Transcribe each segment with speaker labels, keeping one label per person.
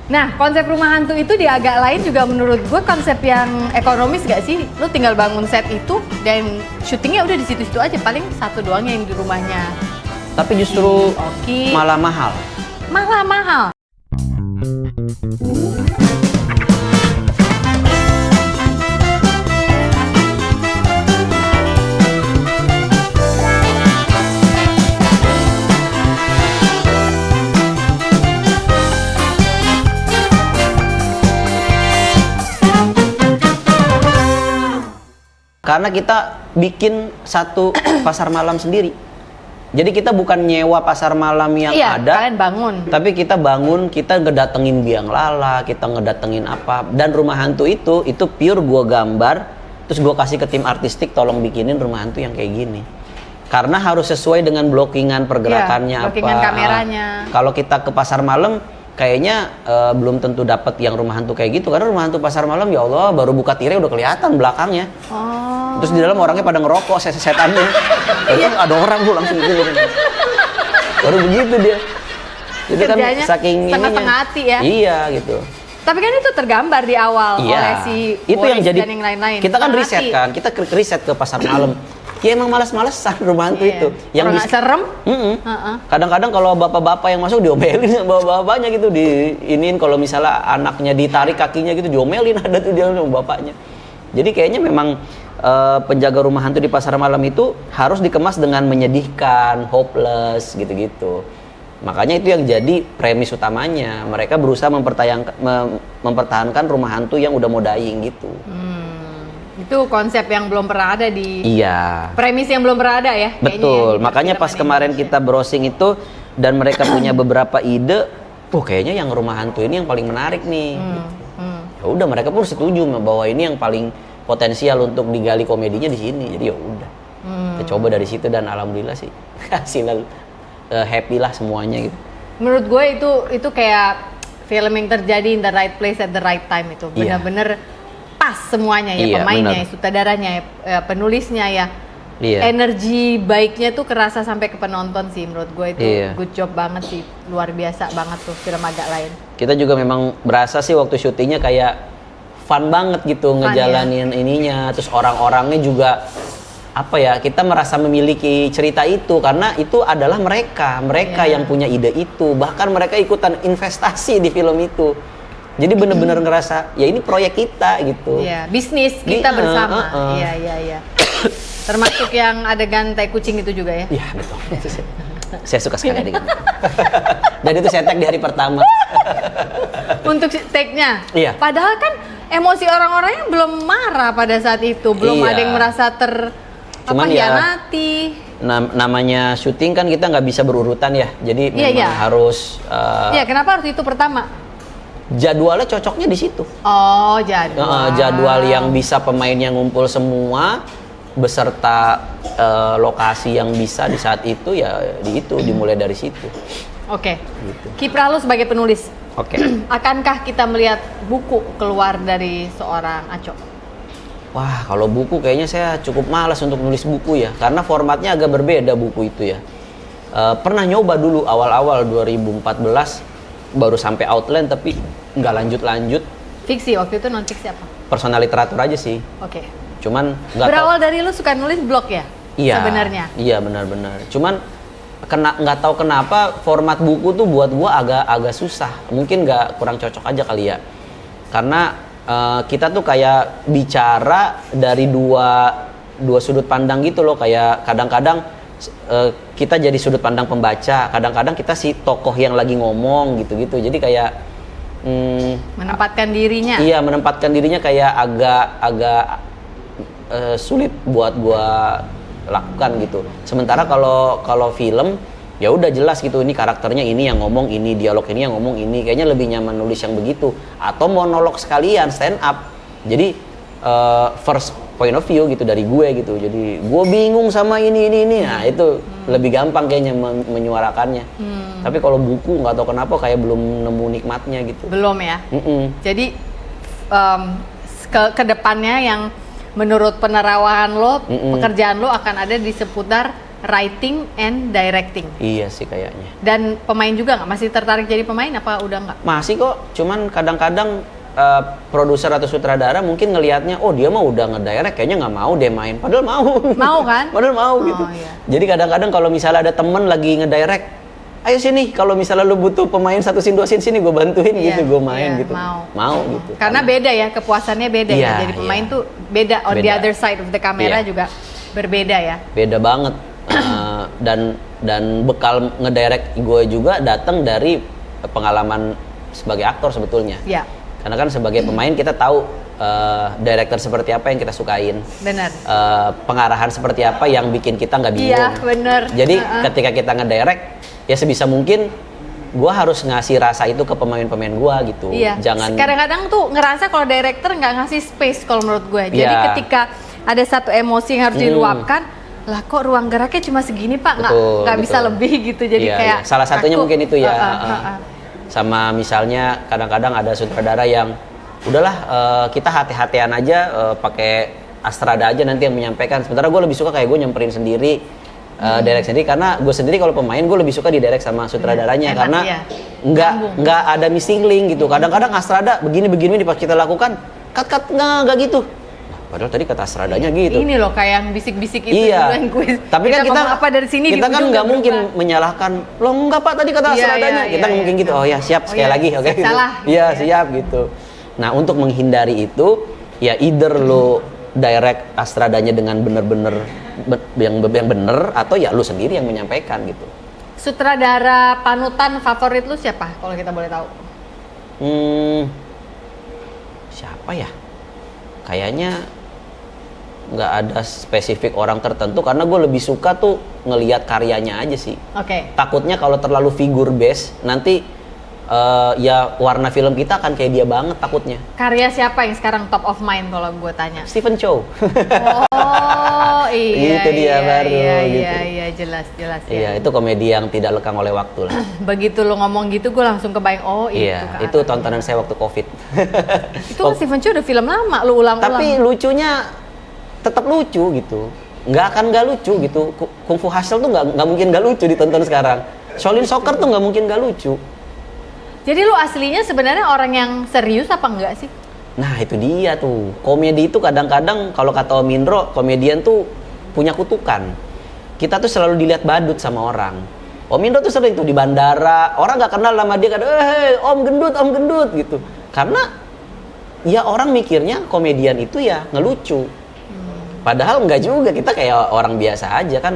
Speaker 1: Nah, konsep rumah hantu itu di agak lain juga menurut gue konsep yang ekonomis gak sih? Lu tinggal bangun set itu dan syutingnya udah di situ-situ aja, paling satu doang yang di rumahnya.
Speaker 2: Tapi justru malah mahal.
Speaker 1: Malah mahal.
Speaker 2: Karena kita bikin satu pasar malam sendiri. Jadi kita bukan nyewa pasar malam yang ada.
Speaker 1: Kalian bangun.
Speaker 2: Tapi kita bangun, kita ngedatengin biang lala, kita ngedatengin apa. Dan rumah hantu itu pure gua gambar, terus gua kasih ke tim artistik tolong bikinin rumah hantu yang kayak gini. Karena harus sesuai dengan blockingan pergerakannya
Speaker 1: blockingan kameranya.
Speaker 2: Kalau kita ke pasar malam kayaknya belum tentu dapat yang rumah hantu kayak gitu, karena rumah hantu pasar malam ya Allah baru buka tirai udah kelihatan belakangnya. Terus di dalam orangnya pada ngerokok setannya. Terus ada orang tuh langsung gitu. Baru begitu dia. Jadi kan saking
Speaker 1: setengah hati ya.
Speaker 2: Iya gitu.
Speaker 1: Tapi kan itu tergambar di awal oleh si
Speaker 2: itu yang jadi
Speaker 1: dan yang lain-lain.
Speaker 2: Kita kan riset kan, kita riset ke pasar malam. Ya emang malas-malesan rumah hantu itu.
Speaker 1: Yang nggak serem.
Speaker 2: Kadang-kadang kalau bapak-bapak yang masuk diomelin sama bapak-bapaknya gitu, diinin kalau misalnya anaknya ditarik kakinya gitu diomelin ada tuh dia sama bapaknya. Jadi kayaknya memang penjaga rumah hantu di pasar malam itu harus dikemas dengan menyedihkan, hopeless gitu-gitu. Makanya itu yang jadi premis utamanya. Mereka berusaha mempertahankan rumah hantu yang udah mau dying gitu.
Speaker 1: Itu konsep yang belum pernah ada di premis yang belum pernah ada ya.
Speaker 2: Betul, makanya pas kemarin kita browsing itu dan mereka punya beberapa ide, kayaknya yang rumah hantu ini yang paling menarik nih. Ya udah mereka pun setuju bahwa ini yang paling potensial untuk digali komedinya di sini. Jadi ya udah, kita coba dari situ dan alhamdulillah sih hasilnya happy lah semuanya gitu. Menurut
Speaker 1: gue itu kayak film yang terjadi in the right place at the right time itu benar-benar pas semuanya ya, pemainnya, sutradaranya, penulisnya ya. Energi baiknya tuh kerasa sampai ke penonton sih menurut gue itu good job banget sih, luar biasa banget tuh film agak lain. Kita juga memang berasa sih waktu syutingnya kayak fun banget gitu ngejalanin ininya, terus orang-orangnya juga apa ya, kita merasa memiliki cerita itu karena itu adalah mereka yang punya ide itu, bahkan mereka ikutan investasi di film itu. Jadi bener-bener ngerasa ya ini proyek kita gitu. Iya, bisnis kita bersama. Iya. Termasuk yang adegan tai kucing itu juga ya? Iya, betul. Saya suka sekali adegan. Dan itu saya tag di hari pertama. Untuk tag-nya? Iya. Padahal kan emosi orang-orangnya belum marah pada saat itu, belum ada yang merasa terhianati. Namanya syuting kan kita nggak bisa berurutan ya, jadi memang harus. Iya, kenapa harus itu pertama? Jadwalnya cocoknya di situ. Oh, jadwal yang bisa pemainnya ngumpul semua beserta lokasi yang bisa di saat itu ya dimulai dari situ. Oke. Gitu. Kiprah lu sebagai penulis. Oke. Akankah kita melihat buku keluar dari seorang Aco? Wah, kalau buku kayaknya saya cukup malas untuk nulis buku ya, karena formatnya agak berbeda buku itu ya. Pernah nyoba dulu awal-awal 2014 baru sampai outline tapi nggak lanjut. Fiksi waktu itu non fiksi apa? Personal literatur aja sih. Oke. Cuman berawal dari lu suka nulis blog ya? Iya. Sebenarnya. Iya benar-benar. Cuman nggak tahu kenapa format buku tuh buat gua agak susah. Mungkin kurang cocok aja kali ya. Karena kita tuh kayak bicara dari dua sudut pandang gitu loh. Kayak kadang-kadang kita jadi sudut pandang pembaca, kadang-kadang kita si tokoh yang lagi ngomong gitu-gitu. Jadi kayak menempatkan dirinya. Iya, menempatkan dirinya kayak agak sulit buat gua lakukan gitu. Sementara kalau film ya udah jelas gitu, ini karakternya ini yang ngomong, ini dialog ini yang ngomong ini. Kayaknya lebih nyaman nulis yang begitu atau monolog sekalian stand up. Jadi first point of view gitu dari gue gitu. Jadi gue bingung sama ini. Nah, itu lebih gampang kayaknya menyuarakannya. Tapi kalau buku nggak tahu kenapa kayak belum nemu nikmatnya gitu. Belum ya. Jadi ke depannya yang menurut penerawangan lo, pekerjaan lo akan ada di seputar
Speaker 3: writing and directing.
Speaker 2: Iya sih kayaknya.
Speaker 3: Dan pemain juga nggak? Masih tertarik jadi pemain apa udah nggak?
Speaker 2: Masih kok, cuman kadang-kadang produser atau sutradara mungkin ngelihatnya, oh dia mah udah ngedirect, kayaknya nggak mau deh main. Padahal mau.
Speaker 3: Mau kan?
Speaker 2: Padahal mau gitu. Iya. Jadi kadang-kadang kalau misalnya ada temen lagi ngedirect, ayo sini, kalau misalnya lu butuh pemain 1 scene 2 scene sini gue bantuin gitu, gue main gitu. Mau gitu.
Speaker 3: Karena beda ya, kepuasannya beda ya. Jadi pemain tuh beda on the other side of the camera juga berbeda ya.
Speaker 2: Beda banget. Dan bekal ngedirect gue juga datang dari pengalaman sebagai aktor sebetulnya.
Speaker 3: Iya.
Speaker 2: Karena kan sebagai pemain kita tahu director seperti apa yang kita sukain.
Speaker 3: Benar.
Speaker 2: Pengarahan seperti apa yang bikin kita nggak bingung.
Speaker 3: Iya, benar.
Speaker 2: Jadi ketika kita ngedirect, ya sebisa mungkin gue harus ngasih rasa itu ke pemain-pemain gue gitu.
Speaker 3: Iya.
Speaker 2: Jangan.
Speaker 3: Kadang-kadang tuh ngerasa kalau director nggak ngasih space kalau menurut gue. Jadi ketika ada satu emosi yang harus diluapkan, lah kok ruang geraknya cuma segini pak, nggak bisa lebih gitu. Jadi kayak
Speaker 2: salah satunya mungkin itu ya. Sama misalnya kadang-kadang ada sutradara yang udahlah kita hati-hatian aja pakai Astrada aja nanti yang menyampaikan. Sementara gue lebih suka kayak gue nyamperin sendiri, direct sendiri, karena gue sendiri kalau pemain gue lebih suka di direct sama sutradaranya karena nggak ada missing link gitu. Kadang-kadang Astrada begini pas kita lakukan cut nggak gitu. Padahal tadi kata Astradanya gitu.
Speaker 3: Ini loh kayak yang bisik-bisik itu.
Speaker 2: Iya. Tapi kan kita
Speaker 3: apa dari sini
Speaker 2: kita kan nggak mungkin menyalahkan. Loh enggak pak tadi kata Astradanya. Kita mungkin gitu. Oh ya siap sekali lagi. Oke.
Speaker 3: Salah.
Speaker 2: Iya siap gitu. Nah untuk menghindari itu ya either lo direct Astradanya dengan bener-bener yang bener atau ya lu sendiri yang menyampaikan gitu.
Speaker 3: Sutradara panutan favorit lu siapa kalau kita boleh tahu?
Speaker 2: Siapa ya? Kayaknya nggak ada spesifik orang tertentu karena gue lebih suka tuh ngelihat karyanya aja sih.
Speaker 3: Oke.
Speaker 2: Takutnya kalau terlalu figure base nanti ya warna film kita akan kayak dia banget takutnya.
Speaker 3: Karya siapa yang sekarang top of mind kalau gue tanya?
Speaker 2: Stephen Chow.
Speaker 3: Oh iya.
Speaker 2: Itu dia baru.
Speaker 3: Iya jelas ya.
Speaker 2: Iya itu komedi yang tidak lekang oleh waktu lah.
Speaker 3: Begitu lo ngomong gitu gue langsung kebayang
Speaker 2: iya, itu tontonan saya waktu COVID.
Speaker 3: Itu Stephen Chow udah film lama lo ulang-ulang.
Speaker 2: Tapi lucunya tetap lucu gitu, nggak lucu gitu. Kung Fu Hustle tuh nggak mungkin nggak lucu ditonton sekarang. Shaolin Soccer tuh nggak mungkin nggak lucu.
Speaker 3: Jadi lu aslinya sebenarnya orang yang serius apa enggak sih?
Speaker 2: Nah itu dia tuh, komedi itu kadang-kadang kalau kata Om Indro, komedian tuh punya kutukan. Kita tuh selalu dilihat badut sama orang. Om Indro tuh sering tuh di bandara, orang nggak kenal sama dia, kadang om gendut gitu. Karena ya orang mikirnya komedian itu ya ngelucu. Padahal enggak juga, kita kayak orang biasa aja kan.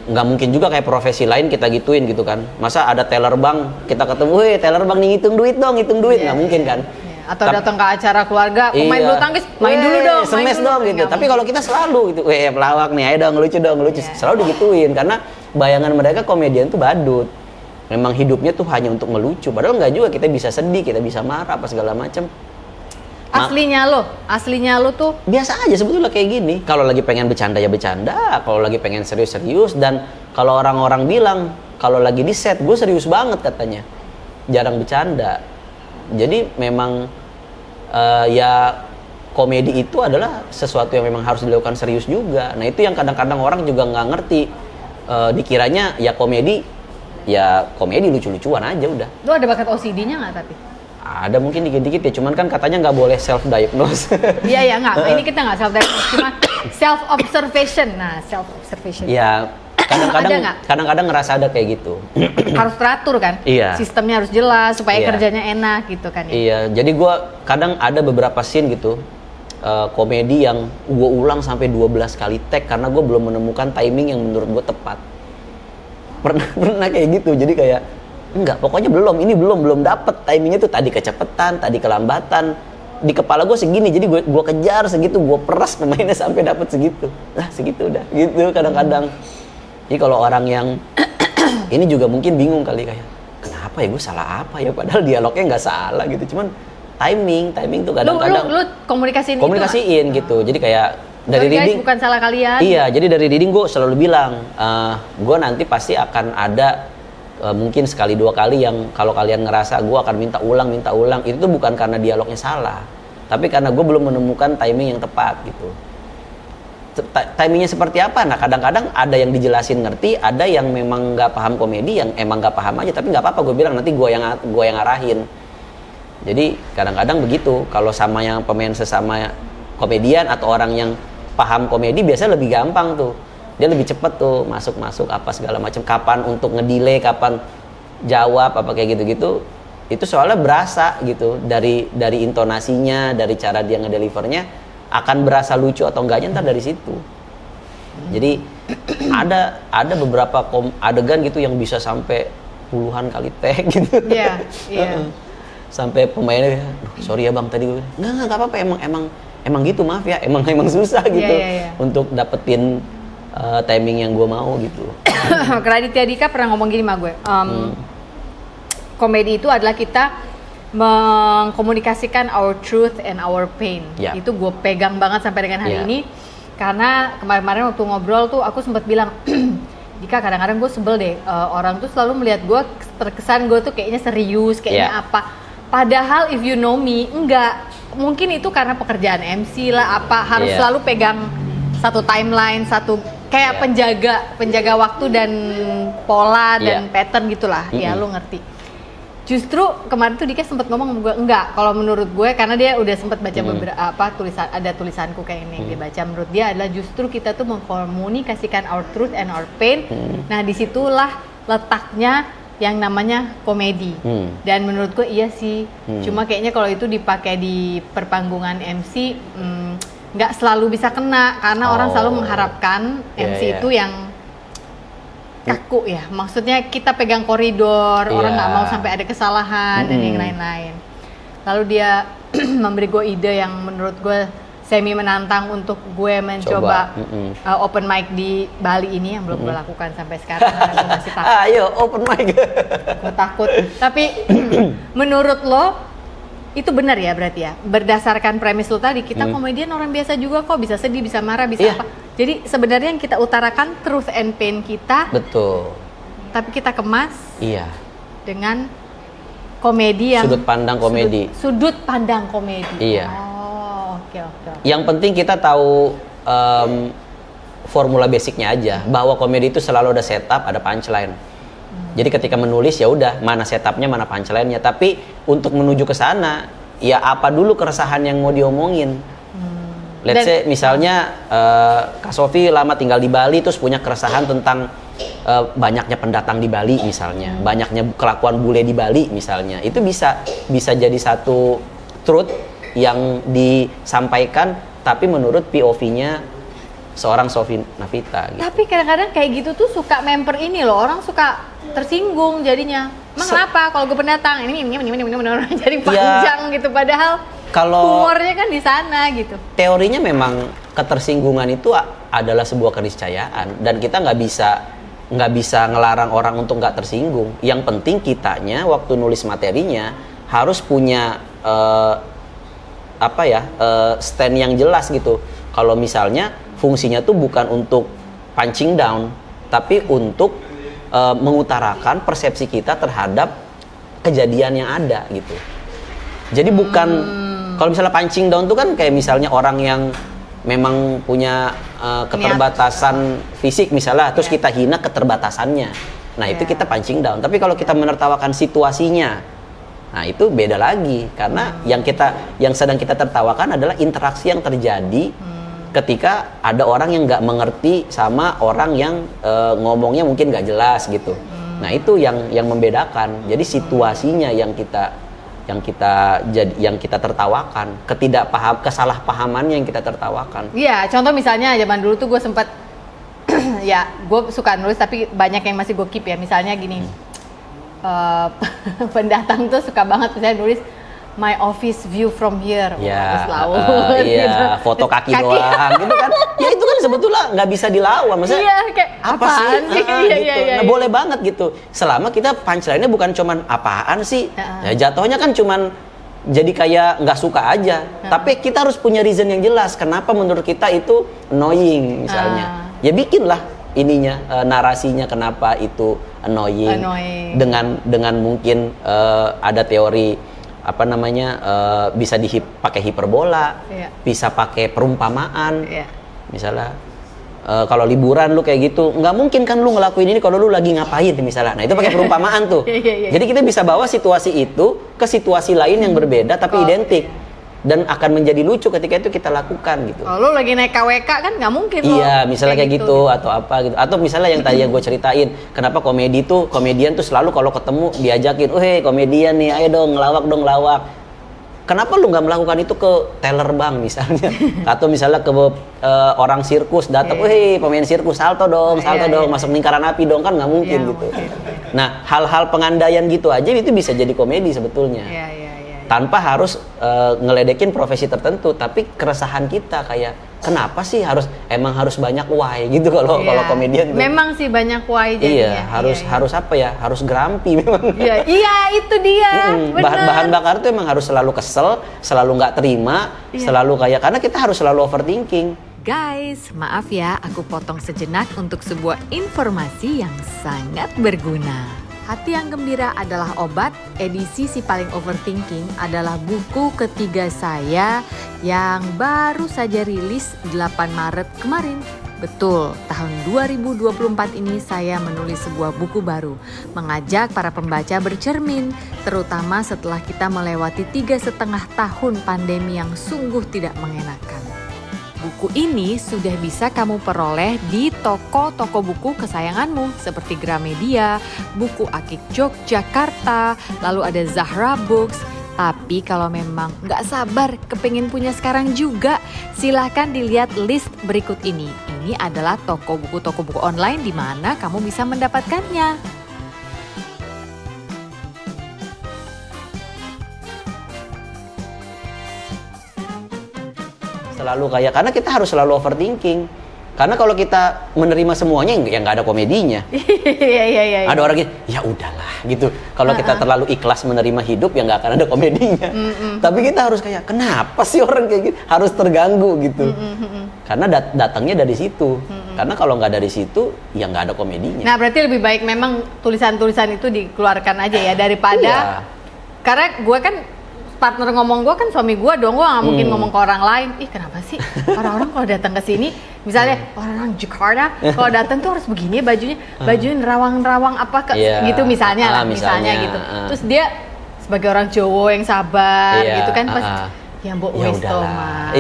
Speaker 2: Nggak mungkin juga kayak profesi lain kita gituin gitu kan. Masa ada teller bank, kita ketemu, teller bank nih ngitung duit, nggak mungkin kan.
Speaker 3: Atau datang ke acara keluarga, main bulu tangkis, main dulu dong,
Speaker 2: semes dong gitu. Tapi kalau kita selalu gitu, pelawak nih, ayo dong ngelucu. Selalu digituin, karena bayangan mereka komedian tuh badut. Memang hidupnya tuh hanya untuk ngelucu. Padahal nggak juga, kita bisa sedih, kita bisa marah, apa segala macam.
Speaker 3: Aslinya lo tuh
Speaker 2: biasa aja sebetulnya kayak gini. Kalau lagi pengen bercanda ya bercanda, kalau lagi pengen serius. Dan kalau orang-orang bilang kalau lagi di set gue serius banget katanya, jarang bercanda. Jadi memang ya komedi itu adalah sesuatu yang memang harus dilakukan serius juga. Nah itu yang kadang-kadang orang juga nggak ngerti. Dikiranya ya komedi lucu-lucuan aja udah.
Speaker 3: Lo ada bakat OCD-nya nggak tapi?
Speaker 2: Ada mungkin dikit-dikit ya, cuman kan katanya nggak boleh self-diagnose.
Speaker 3: Iya nggak. Ini kita nggak self-diagnose, cuma self-observation. Nah, self-observation.
Speaker 2: Ya, kadang-kadang ngerasa ada kayak gitu.
Speaker 3: Harus teratur kan?
Speaker 2: Iya.
Speaker 3: Sistemnya harus jelas supaya kerjanya enak gitu kan? Ya?
Speaker 2: Iya. Jadi gue kadang ada beberapa scene gitu komedi yang gue ulang sampai 12 kali take karena gue belum menemukan timing yang menurut gue tepat. Pernah kayak gitu. Jadi kayak enggak, pokoknya ini belum dapet timingnya tuh, tadi kecepetan, tadi kelambatan, di kepala gue segini, jadi gue kejar segitu, gue peras pemainnya sampai dapet segitu, segitu udah, gitu kadang-kadang. Jadi kalau orang yang ini juga mungkin bingung kali kayak, kenapa ya gue salah apa ya, padahal dialognya nggak salah gitu, cuman timing tuh kadang-kadang.
Speaker 3: Lu komunikasiin
Speaker 2: gitu, jadi kayak dari reading
Speaker 3: bukan salah kalian.
Speaker 2: Iya, jadi dari reading gue selalu bilang, gue nanti pasti akan ada mungkin sekali dua kali yang kalau kalian ngerasa gue akan minta ulang, itu tuh bukan karena dialognya salah, tapi karena gue belum menemukan timing yang tepat gitu. timingnya seperti apa. Nah kadang-kadang ada yang dijelasin ngerti, ada yang memang nggak paham komedi, yang emang nggak paham aja, tapi nggak apa-apa, gue bilang nanti gue yang arahin. Jadi kadang-kadang begitu, kalau sama yang pemain sesama komedian atau orang yang paham komedi biasanya lebih gampang tuh, dia lebih cepet tuh masuk apa segala macam, kapan untuk ngedelay, kapan jawab apa kayak gitu-gitu, itu soalnya berasa gitu dari intonasinya, dari cara dia ngedelivernya akan berasa lucu atau enggaknya ntar dari situ. Jadi ada beberapa adegan gitu yang bisa sampai puluhan kali take gitu.
Speaker 3: Iya.
Speaker 2: Sampai pemainnya, sorry ya bang tadi gue, nggak apa-apa, emang gitu, maaf ya, emang susah gitu untuk dapetin timing yang gue mau gitu.
Speaker 3: Raditya Dika pernah ngomong gini sama gue, komedi itu adalah kita mengkomunikasikan our truth and our pain. Itu gue pegang banget sampai dengan hari ini, karena kemarin waktu ngobrol tuh aku sempat bilang, Dika kadang-kadang gue sebel deh, orang tuh selalu melihat gue terkesan gue tuh kayaknya serius, kayaknya apa, padahal if you know me, enggak, mungkin itu karena pekerjaan MC lah apa, harus selalu pegang satu timeline, satu kayak penjaga waktu dan pola dan pattern gitulah. Ya lu ngerti. Justru kemarin tuh Dika sempat ngomong sama gue, enggak, kalau menurut gue, karena dia udah sempat baca beberapa tulisanku kayak ini, dia baca, menurut dia adalah justru kita tuh mengkomunikasikan our truth and our pain. Nah disitulah letaknya yang namanya komedi. Dan menurut gue iya sih, cuma kayaknya kalau itu dipakai di perpanggungan MC nggak selalu bisa kena, karena orang selalu mengharapkan MC itu yang kaku ya, maksudnya kita pegang koridor, orang nggak mau sampai ada kesalahan dan yang lain-lain. Lalu dia memberi gue ide yang menurut gue semi menantang untuk gue mencoba open mic di Bali ini yang belum gue lakukan sampai sekarang karena gue masih takut.
Speaker 2: Ayo open mic.
Speaker 3: Gue takut. Tapi menurut lo itu benar ya berarti ya, berdasarkan premis lo tadi, kita komedian orang biasa juga kok, bisa sedih, bisa marah, bisa apa. Jadi sebenarnya yang kita utarakan truth and pain kita.
Speaker 2: Betul.
Speaker 3: Tapi kita kemas dengan komedi yang
Speaker 2: sudut pandang komedi.
Speaker 3: Sudut pandang komedi.
Speaker 2: Iya.
Speaker 3: Oh, oke.
Speaker 2: Yang penting kita tahu formula basicnya aja, bahwa komedi itu selalu ada setup, ada punchline. Jadi ketika menulis ya udah, mana setupnya, mana punchline-nya. Tapi untuk menuju ke sana, ya apa dulu keresahan yang mau diomongin. Let's say misalnya Kak Sofi lama tinggal di Bali, terus punya keresahan tentang banyaknya pendatang di Bali misalnya, banyaknya kelakuan bule di Bali misalnya. Itu bisa jadi satu truth yang disampaikan, tapi menurut POV-nya seorang Sofi Navita. Gitu.
Speaker 3: Tapi kadang-kadang kayak gitu tuh suka memper ini loh, orang suka tersinggung jadinya. Emang kenapa kalau gue pendatang ini jadi panjang gitu, padahal kalau humornya kan di sana gitu.
Speaker 2: Teorinya memang ketersinggungan itu adalah sebuah keniscayaan, dan kita nggak bisa ngelarang orang untuk nggak tersinggung. Yang penting kitanya waktu nulis materinya harus punya stand yang jelas gitu. Kalau misalnya fungsinya tuh bukan untuk punching down, tapi untuk mengutarakan persepsi kita terhadap kejadian yang ada gitu. Jadi bukan kalau misalnya punching down tuh kan kayak misalnya orang yang memang punya keterbatasan fisik misalnya, terus kita hina keterbatasannya. Nah itu kita punching down. Tapi kalau kita menertawakan situasinya, nah itu beda lagi, karena yang sedang kita tertawakan adalah interaksi yang terjadi ketika ada orang yang nggak mengerti sama orang yang ngomongnya mungkin nggak jelas gitu. Nah itu yang membedakan. Jadi situasinya yang kita tertawakan, kesalahpahamannya yang kita tertawakan.
Speaker 3: Iya, contoh misalnya zaman dulu tuh gue sempat ya gue suka nulis tapi banyak yang masih gue keep ya. Misalnya gini, pendatang tuh suka banget misalnya nulis my office view from here, laut,
Speaker 2: gitu. Foto kaki doang, gitu kan? Ya itu kan sebetulnya nggak bisa dilawan, maksudnya
Speaker 3: kayak apa sih?
Speaker 2: Nah, boleh banget gitu. Selama kita punchline-nya bukan cuman apaan sih, ya jatuhnya kan cuman jadi kayak nggak suka aja. Tapi kita harus punya reason yang jelas. Kenapa menurut kita itu annoying misalnya? Ya bikinlah ininya, narasinya kenapa itu annoying. Dengan mungkin ada teori bisa pakai hiperbola, bisa pakai perumpamaan. Misalnya kalau liburan lu kayak gitu, nggak mungkin kan lu ngelakuin ini kalau lu lagi ngapain misalnya. Nah itu pakai perumpamaan tuh. Jadi kita bisa bawa situasi itu ke situasi lain yang berbeda tapi identik. Dan akan menjadi lucu ketika itu kita lakukan gitu.
Speaker 3: Oh, lu lagi naik KWK kan nggak mungkin.
Speaker 2: Iya, misalnya kayak gitu atau apa gitu. Atau misalnya yang tadi yang gue ceritain, kenapa komedian tuh selalu kalau ketemu diajakin, "Hei, komedian nih, ayo dong ngelawak." Kenapa lu nggak melakukan itu ke teller bank misalnya? Atau misalnya ke orang sirkus datang, "Hei, pemain sirkus, salto dong, masuk lingkaran api dong." Kan nggak mungkin gitu. Nah, hal-hal pengandaian gitu aja itu bisa jadi komedi sebetulnya. Tanpa harus ngeledekin profesi tertentu, tapi keresahan kita kayak kenapa sih harus banyak why gitu kalau komedian.
Speaker 3: Memang sih banyak why jadinya.
Speaker 2: Harus apa ya? Harus grumpy memang.
Speaker 3: Iya, itu dia.
Speaker 2: Bahan bakar tuh emang harus selalu kesel, selalu nggak terima, selalu kayak karena kita harus selalu overthinking.
Speaker 3: Guys, maaf ya, aku potong sejenak untuk sebuah informasi yang sangat berguna. Hati yang Gembira adalah obat, edisi Si Paling Overthinking adalah buku ketiga saya yang baru saja rilis 8 Maret kemarin. Betul, tahun 2024 ini saya menulis sebuah buku baru, mengajak para pembaca bercermin, terutama setelah kita melewati 3,5 tahun pandemi yang sungguh tidak mengenakan. Buku ini sudah bisa kamu peroleh di toko-toko buku kesayanganmu seperti Gramedia, Buku Akik Yogyakarta, lalu ada Zahra Books. Tapi kalau memang nggak sabar kepengin punya sekarang juga, silahkan dilihat list berikut ini. Ini adalah toko buku online di mana kamu bisa mendapatkannya.
Speaker 2: Selalu kayak karena kita harus selalu overthinking. Karena kalau kita menerima semuanya ya nggak ada komedinya. Iya. Ada orang gitu, ya udahlah gitu. Kalau kita terlalu ikhlas menerima hidup ya nggak akan ada komedinya. Tapi kita harus kayak kenapa sih orang kayak gitu harus terganggu gitu. Karena datangnya dari situ. Karena kalau nggak dari situ ya nggak ada komedinya.
Speaker 3: Nah berarti lebih baik memang tulisan-tulisan itu dikeluarkan aja ya daripada karena gue kan partner ngomong gue kan suami gue dong, gue nggak mungkin ngomong ke orang lain. Ih kenapa sih orang-orang kalau datang ke sini, misalnya orang Jakarta kalau datang tuh harus begini bajunya nerawang-nerawang apa gitu misalnya gitu. Terus dia sebagai orang Jawa yang sabar gitu kan pas ya mbok wis to mah.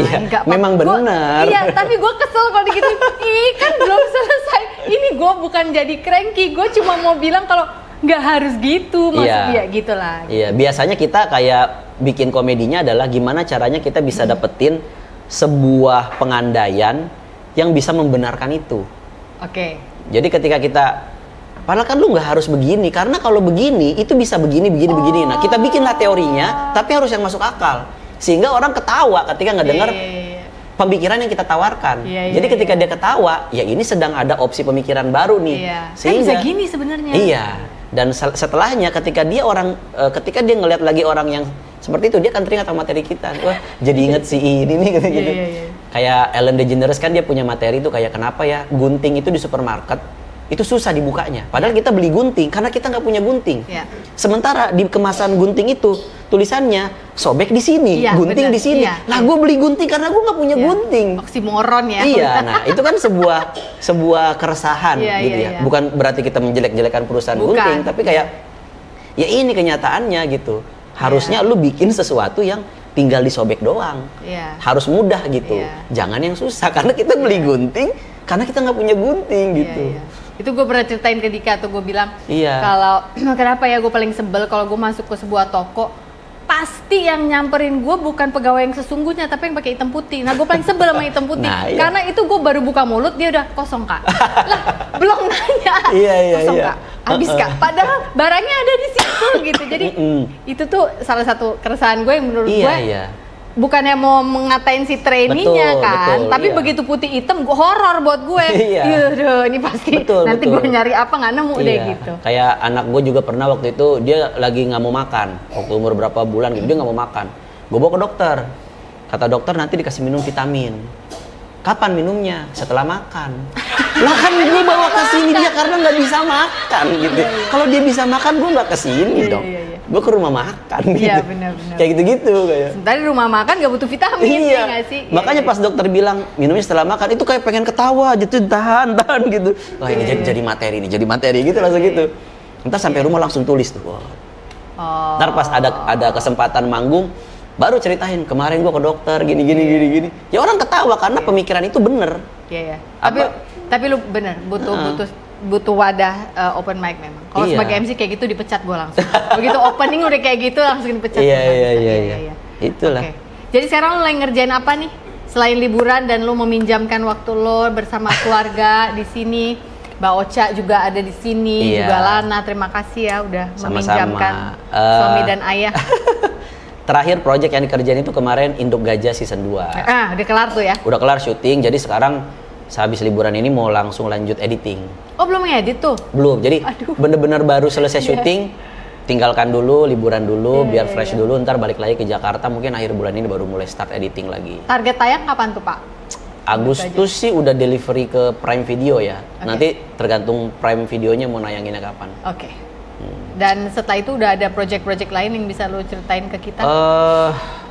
Speaker 2: Memang benar.
Speaker 3: Iya, tapi gue kesel kalau gitu. Ih kan belum selesai. Ini gue bukan jadi cranky, gue cuma mau bilang kalau nggak harus gitu maksudnya gitulah.
Speaker 2: Iya, biasanya kita kayak bikin komedinya adalah gimana caranya kita bisa dapetin sebuah pengandaian yang bisa membenarkan itu.
Speaker 3: Oke.
Speaker 2: Jadi ketika kita, padahal kan lu nggak harus begini, karena kalau begini itu bisa begini. Nah kita bikinlah teorinya, tapi harus yang masuk akal, sehingga orang ketawa ketika ngedenger pemikiran yang kita tawarkan. Jadi ketika dia ketawa, ya ini sedang ada opsi pemikiran baru nih.
Speaker 3: Sehingga bisa gini sebenarnya.
Speaker 2: Iya. Dan setelahnya ketika dia ngelihat lagi orang yang seperti itu, dia akan teringat sama materi kita. Wah, jadi inget si ini nih gitu. Kayak Ellen DeGeneres kan dia punya materi itu kayak kenapa ya gunting itu di supermarket itu susah dibukanya. Padahal kita beli gunting karena kita nggak punya gunting. Sementara di kemasan gunting itu tulisannya sobek di sini, gunting di sini. Lah gue beli gunting karena gue nggak punya gunting.
Speaker 3: Oksimoron ya.
Speaker 2: Iya, nah itu kan sebuah keresahan gitu ya. Bukan berarti kita menjelek-jelekan perusahaan gunting, tapi kayak ya ini kenyataannya gitu. Harusnya lu bikin sesuatu yang tinggal disobek doang. Harus mudah gitu. Jangan yang susah karena kita beli gunting karena kita nggak punya gunting gitu.
Speaker 3: Itu gue pernah ceritain ke Dika tuh, gue bilang kalau kenapa ya gue paling sebel kalau gue masuk ke sebuah toko, pasti yang nyamperin gue bukan pegawai yang sesungguhnya tapi yang pakai hitam putih. Nah gue paling sebel sama hitam putih karena itu gue baru buka mulut dia udah kosong kak. Lah belum nanya kosong kak, habis kak. Padahal barangnya ada di situ gitu. Jadi itu tuh salah satu keresahan gue yang menurut gue bukannya mau mengatain si trainee-nya tapi begitu putih hitam horor buat gue. Ini pasti nanti gue nyari apa nggak nemu deh gitu.
Speaker 2: Kayak anak gue juga pernah waktu itu dia lagi nggak mau makan waktu umur berapa bulan gitu, dia nggak mau makan. Gue bawa ke dokter, kata dokter nanti dikasih minum vitamin. Kapan minumnya? Setelah makan. Lah kan gue bawa ke sini dia karena nggak bisa makan gitu. Kalau dia bisa makan gue nggak kesini dong. gue ke rumah makan gitu.
Speaker 3: Iya benar-benar.
Speaker 2: Kayak gitu-gitu kayak.
Speaker 3: Sebentar di rumah makan gak butuh vitamin,
Speaker 2: iya.
Speaker 3: Gak sih?
Speaker 2: Makanya pas dokter bilang minumnya setelah makan itu kayak pengen ketawa gitu, tahan gitu. Wah ini jadi materi nih, jadi materi gitu langsung gitu. Entar sampai rumah langsung tulis tuh. Wah. Ntar pas ada kesempatan manggung baru ceritain kemarin gua ke dokter gini. Ya orang ketawa karena pemikiran itu bener.
Speaker 3: Iya. Tapi lu bener butuh wadah open mic memang. Kalau sebagai MC kayak gitu dipecat gue langsung. Begitu opening udah kayak gitu langsung dipecat.
Speaker 2: Iya. Itulah.
Speaker 3: Okay. Jadi sekarang lu lagi ngerjain apa nih? Selain liburan dan lu meminjamkan waktu lo bersama keluarga di sini. Mbak Ocha juga ada di sini, juga Lana. Terima kasih ya udah meminjamkan suami dan ayah.
Speaker 2: Terakhir project yang dikerjain itu kemarin Induk Gajah season 2.
Speaker 3: Udah kelar tuh ya?
Speaker 2: Udah kelar syuting, jadi sekarang sehabis liburan ini mau langsung lanjut editing.
Speaker 3: Oh belum ngedit tuh?
Speaker 2: Belum, jadi bener-bener baru selesai syuting, tinggalkan dulu, liburan dulu, biar fresh dulu, ntar balik lagi ke Jakarta, mungkin akhir bulan ini baru mulai start editing lagi.
Speaker 3: Target tayang kapan tuh Pak?
Speaker 2: Agustus sih udah delivery ke Prime Video ya, nanti tergantung Prime Videonya mau nayanginnya kapan.
Speaker 3: Oke. Dan setelah itu udah ada project-project lain yang bisa lo ceritain ke kita?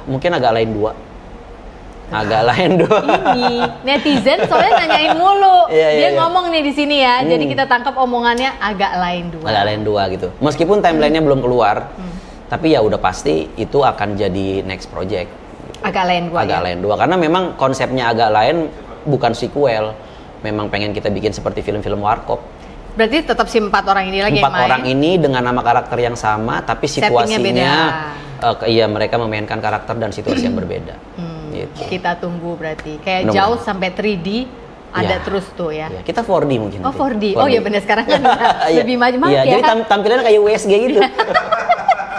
Speaker 2: Mungkin agak lain 2. Agak lain 2.
Speaker 3: Ini netizen soalnya nanyain mulu. Dia ngomong nih di sini ya. Jadi kita tangkap omongannya agak lain 2.
Speaker 2: Agak lain 2 gitu. Meskipun timelinenya belum keluar, tapi ya udah pasti itu akan jadi next project.
Speaker 3: Agak lain 2.
Speaker 2: Agak lain 2 karena memang konsepnya agak lain, bukan sequel. Memang pengen kita bikin seperti film-film warkop.
Speaker 3: Berarti tetap si 4 orang ini lagi
Speaker 2: 4 orang ini dengan nama karakter yang sama, tapi situasinya mereka memainkan karakter dan situasi yang berbeda. Gitu.
Speaker 3: Kita tunggu berarti. Kayak jauh sampai 3D ada terus tuh ya.
Speaker 2: Kita 4D mungkin.
Speaker 3: Oh 4D. Oh iya benar sekarang kan lebih maju ya.
Speaker 2: Jadi tampilannya kayak USG gitu.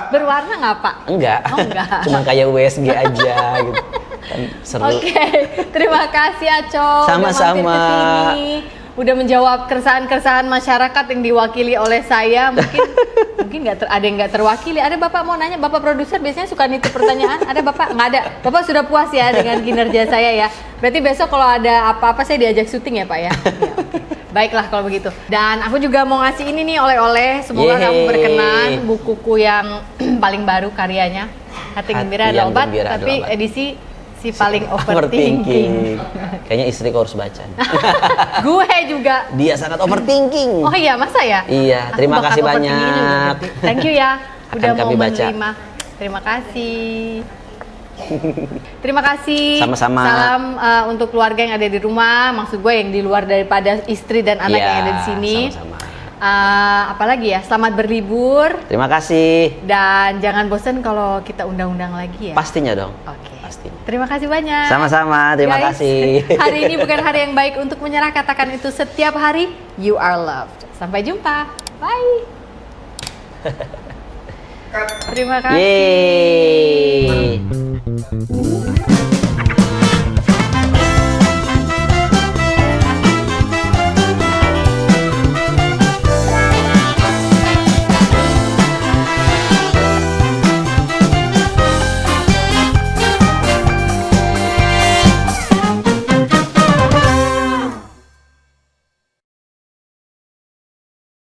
Speaker 3: Berwarna nggak Pak?
Speaker 2: Enggak.
Speaker 3: Oh enggak.
Speaker 2: Cuman kayak USG aja gitu. Kan seru.
Speaker 3: Oke. Terima kasih Aco.
Speaker 2: Sama-sama.
Speaker 3: Udah menjawab keresahan-keresahan masyarakat yang diwakili oleh saya. Mungkin ada yang nggak terwakili. Ada Bapak mau nanya, Bapak produser biasanya suka nitip pertanyaan. Ada Bapak? Nggak ada. Bapak sudah puas ya dengan kinerja saya ya. Berarti besok kalau ada apa-apa saya diajak syuting ya Pak ya. Baiklah kalau begitu. Dan aku juga mau ngasih ini nih oleh-oleh. Semoga kamu berkenan. Bukuku yang paling baru karyanya. Hati Gembira Adalah Obat. Tapi edisi si paling overthinking.
Speaker 2: Kayaknya istriku harus baca.
Speaker 3: Gue juga.
Speaker 2: Dia sangat overthinking.
Speaker 3: Oh iya, masa ya?
Speaker 2: Iya, terima kasih banyak.
Speaker 3: Thank you ya, udah mau menerima.
Speaker 2: Baca.
Speaker 3: Terima kasih. Terima kasih.
Speaker 2: Sama-sama.
Speaker 3: Salam untuk keluarga yang ada di rumah. Maksud gue yang di luar daripada istri dan anak yang ada di sini.
Speaker 2: Sama-sama.
Speaker 3: Apalagi ya, selamat berlibur.
Speaker 2: Terima kasih.
Speaker 3: Dan jangan bosan kalau kita undang-undang lagi ya.
Speaker 2: Pastinya dong.
Speaker 3: Oke.
Speaker 2: Pastinya.
Speaker 3: Terima kasih banyak.
Speaker 2: Sama-sama, terima kasih.
Speaker 3: Hari ini bukan hari yang baik untuk menyerah. Katakan itu setiap hari. You are loved. Sampai jumpa. Bye. Terima kasih.
Speaker 2: Yeay.